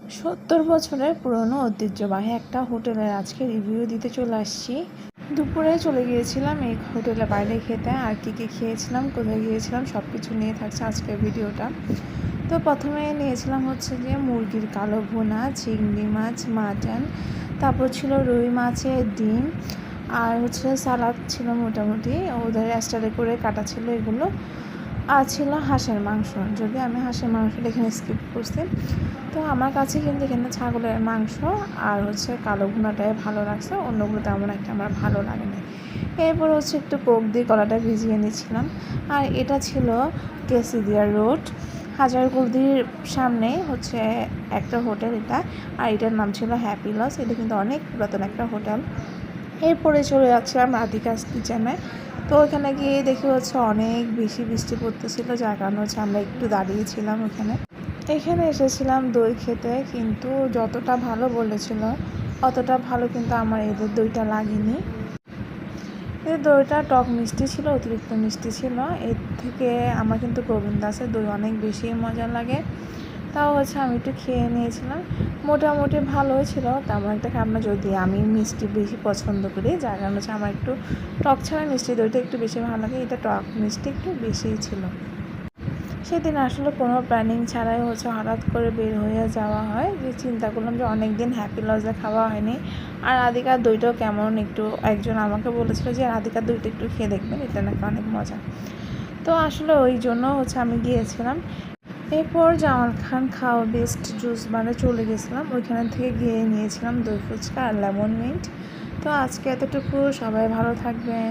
70 বছরের পুরনো ঐতিহ্যবাহী একটা হোটেলের আজকে রিভিউ দিতে চলে আসছি। দুপুরে চলে গিয়েছিলাম এই হোটেলের বাইরে খেতে, আর কী খেয়েছিলাম, কোথায় গিয়েছিলাম সব কিছু নিয়ে থাকছে আজকের ভিডিওটা। তো প্রথমে নিয়েছিলাম হচ্ছে যে মুরগির কালো ভুনা, চিংড়ি মাছ, মাটন, তারপর ছিল রুই মাছের ডিম, আর হচ্ছে সালাদ ছিল মোটামুটি ওদের স্টাইলে করে কাটা ছিল এগুলো, আর ছিল হাঁসের মাংস। যদি আমি হাঁসের মাংসটা এখানে স্কিপ করছি, তো আমার কাছে কিন্তু এখানে ছাগলের মাংস আর হচ্ছে কালো ভুনাটাই ভালো লাগছে, অন্যগুলো তেমন একটা আমার ভালো লাগে না। এরপর হচ্ছে একটু কোক দিয়ে গলাটা ভিজিয়ে নিয়েছিলাম। আর এটা ছিল কেসিদিয়া রোড, হাজারকুলদির সামনে হচ্ছে একটা হোটেল এটা, আর এটার নাম ছিল হ্যাপি লস। এটা কিন্তু অনেক পুরাতন একটা হোটেল। এরপরে চলে যাচ্ছিলাম রাধিকাস কিচেনে। তো ওখানে গিয়ে দেখি হচ্ছে অনেক বেশি বৃষ্টি পড়তেছিল, যার কারণে হচ্ছে আমরা একটু দাঁড়িয়েছিলাম ওখানে। এখানে এসেছিলাম দই খেতে, কিন্তু যতটা ভালো বলেছিল অতটা ভালো কিন্তু আমার এদের দইটা লাগেনি। এদের দইটা টক মিষ্টি ছিল, অতিরিক্ত মিষ্টি ছিল। এর থেকে আমার কিন্তু গোবিন্দ দাসের দই অনেক বেশি মজা লাগে। তাও হচ্ছে আমি একটু খেয়ে নিয়েছিলাম, মোটামুটি ভালোই ছিল, তেমন একটা খারাপ না। যদি আমি মিষ্টি বেশি পছন্দ করি, যার কারণে হচ্ছে আমার একটু টক ছাড়া মিষ্টি দইটা একটু বেশি ভালো লাগে। এটা টক মিষ্টি একটু বেশিই ছিল। সেদিন আসলে কোনো প্ল্যানিং ছাড়াই হচ্ছে হঠাৎ করে বের হয়ে যাওয়া হয়, যে চিন্তা করলাম যে অনেক দিন হ্যাপি লজে খাওয়া হয়নি। আর রাধিকার দইটাও কেমন একটু, একজন আমাকে বলেছিল যে রাধিকার দইটা একটু খেয়ে দেখবেন, এটা নাকি অনেক মজা। তো আসলে ওই জন্য হচ্ছে আমি গিয়েছিলাম। এরপর জামাল খান খাওয়া বেস্ট জুস বারে চলে গেছিলাম, ওইখান থেকে গিয়ে নিয়েছিলাম দই ফুচকা আর লেমন মিন্ট। তো আজকে এতটুকু, সবাই ভালো থাকবেন।